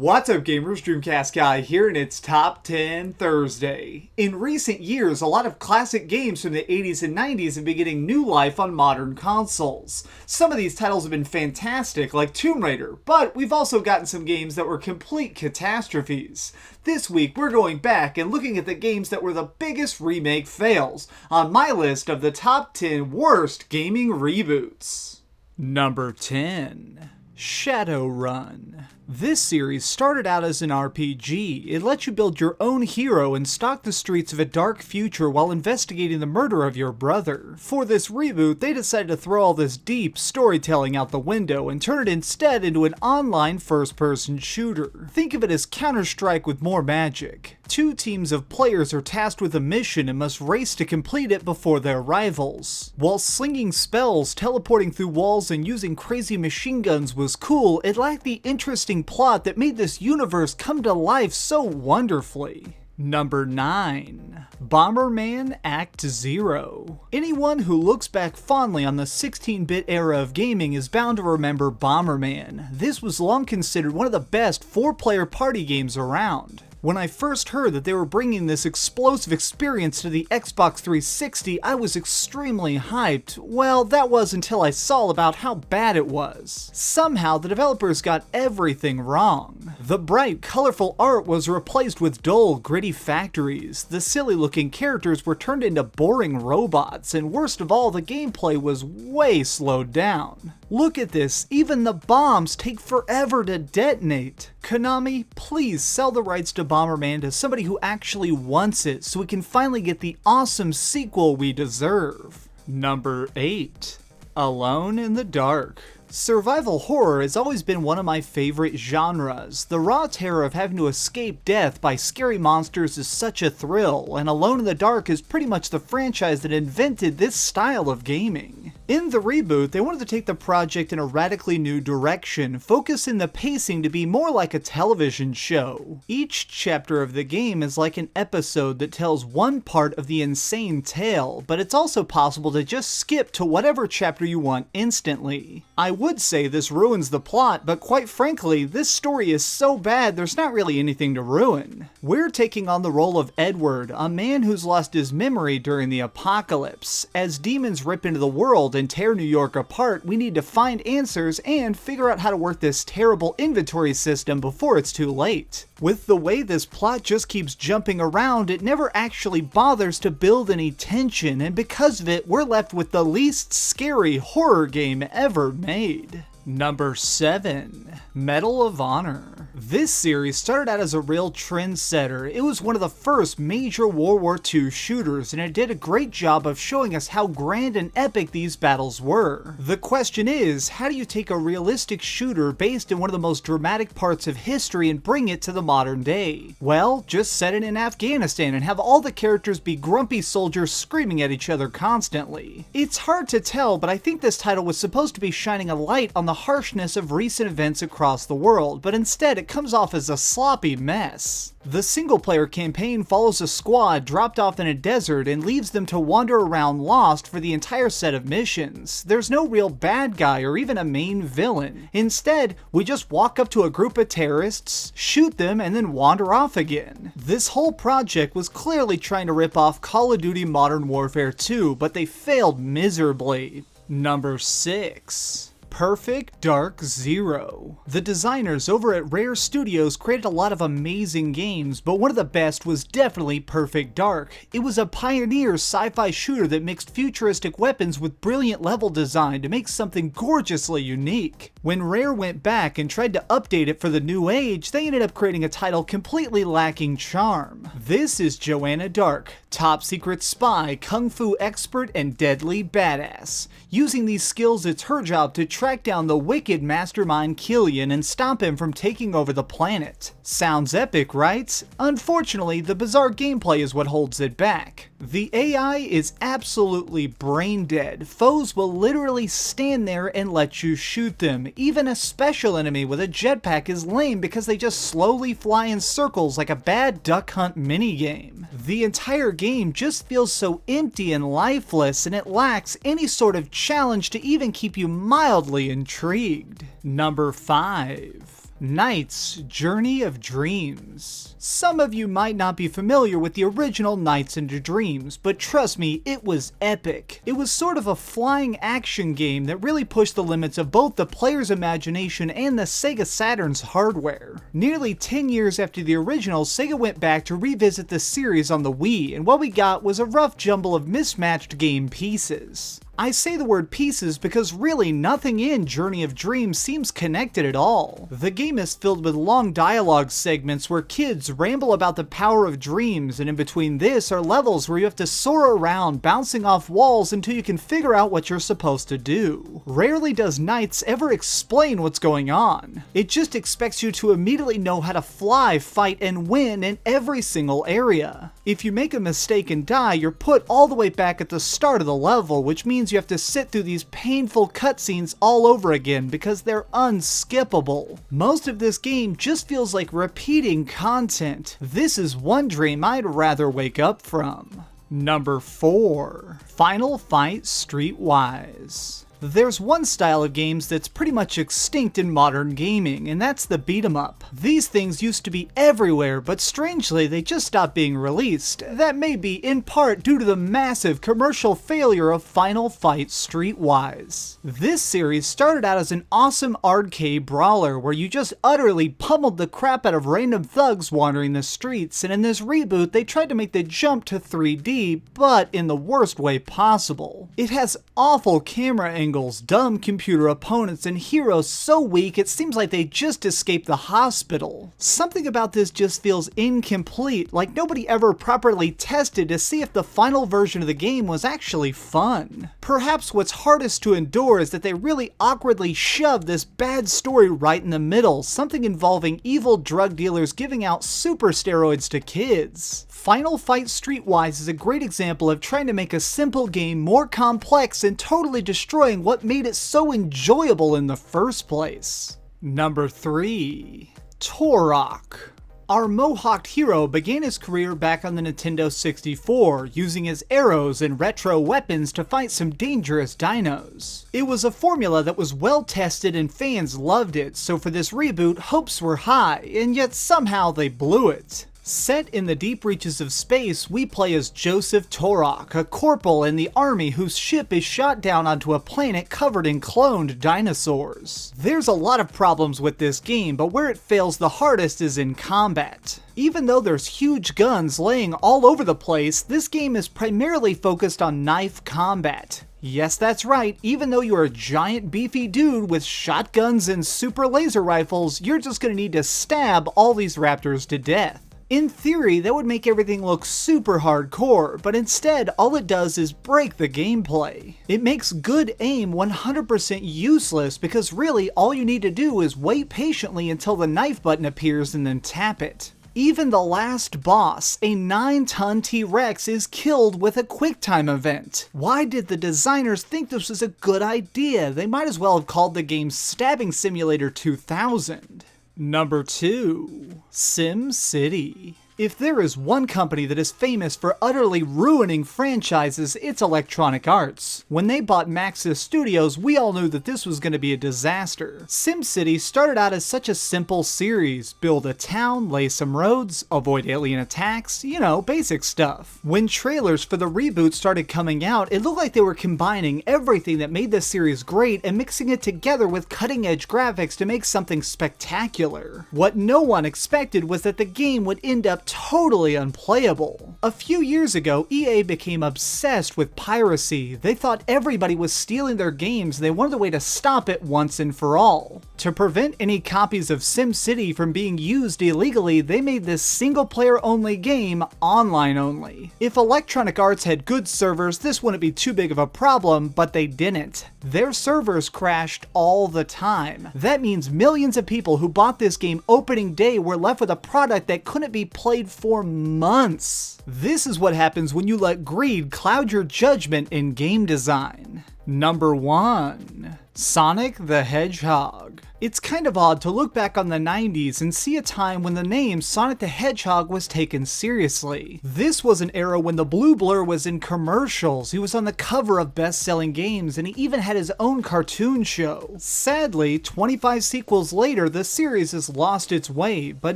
What's up gamers, DreamcastGuy here, and it's Top 10 Thursday. In recent years, a lot of classic games from the 80s and 90s have been getting new life on modern consoles. Some of these titles have been fantastic, like Tomb Raider, but we've also gotten some games that were complete catastrophes. This week, we're going back and looking at the games that were the biggest remake fails on my list of the top 10 worst gaming reboots. Number 10. Shadowrun. This series started out as an RPG. It lets you build your own hero and stalk the streets of a dark future while investigating the murder of your brother. For this reboot, they decided to throw all this deep storytelling out the window and turn it instead into an online first-person shooter. Think of it as Counter-Strike with more magic. Two teams of players are tasked with a mission and must race to complete it before their rivals. While slinging spells, teleporting through walls, and using crazy machine guns was cool, it lacked the interesting plot that made this universe come to life so wonderfully. Number 9. Bomberman Act 0. Anyone who looks back fondly on the 16-bit era of gaming is bound to remember Bomberman. This was long considered one of the best 4-player party games around. When I first heard that they were bringing this explosive experience to the Xbox 360, I was extremely hyped. Well, that was until I saw about how bad it was. Somehow, the developers got everything wrong. The bright, colorful art was replaced with dull, gritty factories. The silly-looking characters were turned into boring robots, and worst of all, the gameplay was way slowed down. Look at this, even the bombs take forever to detonate. Konami, please sell the rights to Bomberman to somebody who actually wants it so we can finally get the awesome sequel we deserve. Number 8. Alone in the Dark. Survival horror has always been one of my favorite genres. The raw terror of having to escape death by scary monsters is such a thrill, and Alone in the Dark is pretty much the franchise that invented this style of gaming. In the reboot, they wanted to take the project in a radically new direction, focusing the pacing to be more like a television show. Each chapter of the game is like an episode that tells one part of the insane tale, but it's also possible to just skip to whatever chapter you want instantly. I would say this ruins the plot, but quite frankly, this story is so bad there's not really anything to ruin. We're taking on the role of Edward, a man who's lost his memory during the apocalypse. As demons rip into the world and tear New York apart, we need to find answers and figure out how to work this terrible inventory system before it's too late. With the way this plot just keeps jumping around, it never actually bothers to build any tension, and because of it, we're left with the least scary horror game ever made. Number 7. Medal of Honor. This series started out as a real trendsetter. It was one of the first major World War II shooters, and it did a great job of showing us how grand and epic these battles were. The question is, how do you take a realistic shooter based in one of the most dramatic parts of history and bring it to the modern day? Well, just set it in Afghanistan and have all the characters be grumpy soldiers screaming at each other constantly. It's hard to tell, but I think this title was supposed to be shining a light on the harshness of recent events across the world, but instead it comes off as a sloppy mess. The single-player campaign follows a squad dropped off in a desert and leaves them to wander around lost for the entire set of missions. There's no real bad guy or even a main villain. Instead, we just walk up to a group of terrorists, shoot them, and then wander off again. This whole project was clearly trying to rip off Call of Duty Modern Warfare 2, but they failed miserably. Number 6. Perfect Dark Zero. The designers over at Rare Studios created a lot of amazing games, but one of the best was definitely Perfect Dark. It was a pioneer sci-fi shooter that mixed futuristic weapons with brilliant level design to make something gorgeously unique. When Rare went back and tried to update it for the new age, they ended up creating a title completely lacking charm. This is Joanna Dark, top secret spy, kung fu expert, and deadly badass. Using these skills, it's her job to track down the wicked mastermind Killian and stop him from taking over the planet. Sounds epic, right? Unfortunately, the bizarre gameplay is what holds it back. The AI is absolutely brain dead. Foes will literally stand there and let you shoot them. Even a special enemy with a jetpack is lame because they just slowly fly in circles like a bad Duck Hunt minigame. The entire game just feels so empty and lifeless, and it lacks any sort of challenge to even keep you mildly intrigued. Number 5. Knight's Journey of Dreams. Some of you might not be familiar with the original Knights into Dreams, but trust me, it was epic. It was sort of a flying action game that really pushed the limits of both the player's imagination and the Sega Saturn's hardware. Nearly 10 years after the original, Sega went back to revisit the series on the Wii, and what we got was a rough jumble of mismatched game pieces. I say the word pieces because really nothing in Journey of Dreams seems connected at all. The game is filled with long dialogue segments where kids ramble about the power of dreams, and in between this are levels where you have to soar around, bouncing off walls until you can figure out what you're supposed to do. Rarely does Knights ever explain what's going on. It just expects you to immediately know how to fly, fight, and win in every single area. If you make a mistake and die, you're put all the way back at the start of the level, which means you have to sit through these painful cutscenes all over again because they're unskippable. Most of this game just feels like repeating content. This is one dream I'd rather wake up from. Number 4. Final Fight Streetwise. There's one style of games that's pretty much extinct in modern gaming, and that's the beat 'em up. These things used to be everywhere, but strangely they just stopped being released. That may be in part due to the massive commercial failure of Final Fight Streetwise. This series started out as an awesome arcade brawler where you just utterly pummeled the crap out of random thugs wandering the streets, and in this reboot they tried to make the jump to 3D, but in the worst way possible. It has awful camera angles, dumb computer opponents, and heroes so weak it seems like they just escaped the hospital. Something about this just feels incomplete, like nobody ever properly tested to see if the final version of the game was actually fun. Perhaps what's hardest to endure is that they really awkwardly shoved this bad story right in the middle, something involving evil drug dealers giving out super steroids to kids. Final Fight Streetwise is a great example of trying to make a simple game more complex and totally destroying what made it so enjoyable in the first place. Number 3. Turok. Our mohawked hero began his career back on the Nintendo 64, using his arrows and retro weapons to fight some dangerous dinos. It was a formula that was well tested and fans loved it, so for this reboot, hopes were high, and yet somehow they blew it. Set in the deep reaches of space, we play as Joseph Turok, a corporal in the army whose ship is shot down onto a planet covered in cloned dinosaurs. There's a lot of problems with this game, but where it fails the hardest is in combat. Even though there's huge guns laying all over the place, this game is primarily focused on knife combat. Yes, that's right, even though you're a giant beefy dude with shotguns and super laser rifles, you're just gonna need to stab all these raptors to death. In theory, that would make everything look super hardcore, but instead, all it does is break the gameplay. It makes good aim 100% useless because really all you need to do is wait patiently until the knife button appears and then tap it. Even the last boss, a 9-ton T-Rex, is killed with a QuickTime event. Why did the designers think this was a good idea? They might as well have called the game Stabbing Simulator 2000. Number 2. SimCity. If there is one company that is famous for utterly ruining franchises, it's Electronic Arts. When they bought Maxis Studios, we all knew that this was going to be a disaster. SimCity started out as such a simple series. Build a town, lay some roads, avoid alien attacks, you know, basic stuff. When trailers for the reboot started coming out, it looked like they were combining everything that made this series great and mixing it together with cutting-edge graphics to make something spectacular. What no one expected was that the game would end up totally unplayable. A few years ago, EA became obsessed with piracy. They thought everybody was stealing their games and they wanted a way to stop it once and for all. To prevent any copies of SimCity from being used illegally, they made this single-player only game online only. If Electronic Arts had good servers, this wouldn't be too big of a problem, but they didn't. Their servers crashed all the time. That means millions of people who bought this game opening day were left with a product that couldn't be played for months. This is what happens when you let greed cloud your judgment in game design. Number 1. Sonic the Hedgehog. It's kind of odd to look back on the 90s and see a time when the name Sonic the Hedgehog was taken seriously. This was an era when the blue blur was in commercials, he was on the cover of best-selling games, and he even had his own cartoon show. Sadly, 25 sequels later, the series has lost its way, but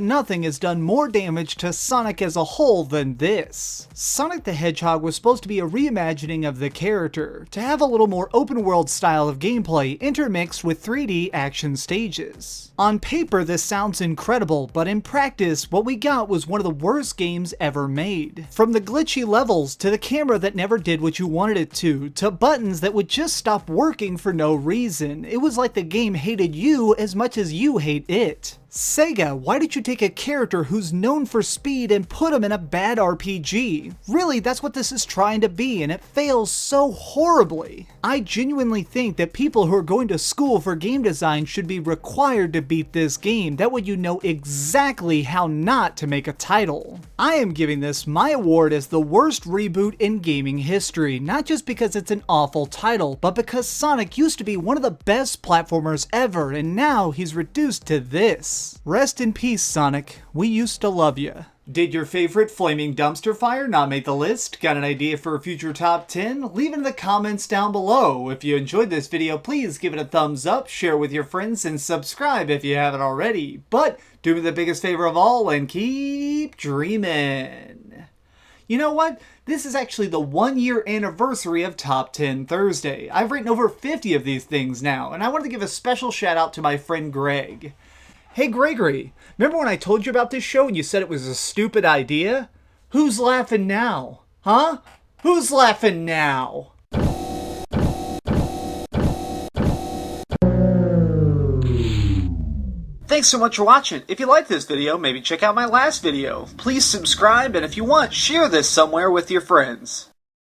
nothing has done more damage to Sonic as a whole than this. Sonic the Hedgehog was supposed to be a reimagining of the character, to have a little more open-world style of gameplay intermixed with 3D action stages. On paper, this sounds incredible, but in practice, what we got was one of the worst games ever made. From the glitchy levels, to the camera that never did what you wanted it to buttons that would just stop working for no reason. It was like the game hated you as much as you hate it. Sega, why did you take a character who's known for speed and put him in a bad RPG? Really, that's what this is trying to be, and it fails so horribly. I genuinely think that people who are going to school for game design should be required to beat this game. That way you know exactly how not to make a title. I am giving this my award as the worst reboot in gaming history, not just because it's an awful title, but because Sonic used to be one of the best platformers ever, and now he's reduced to this. Rest in peace, Sonic. We used to love you. Did your favorite flaming dumpster fire not make the list? Got an idea for a future top 10? Leave it in the comments down below. If you enjoyed this video, please give it a thumbs up, share with your friends, and subscribe if you haven't already. But do me the biggest favor of all and keep dreaming. You know what? This is actually the 1-year anniversary of Top 10 Thursday. I've written over 50 of these things now, and I wanted to give a special shout out to my friend Greg. Hey Gregory, remember when I told you about this show and you said it was a stupid idea? Who's laughing now? Huh? Who's laughing now? Thanks so much for watching. If you liked this video, maybe check out my last video. Please subscribe, and if you want, share this somewhere with your friends.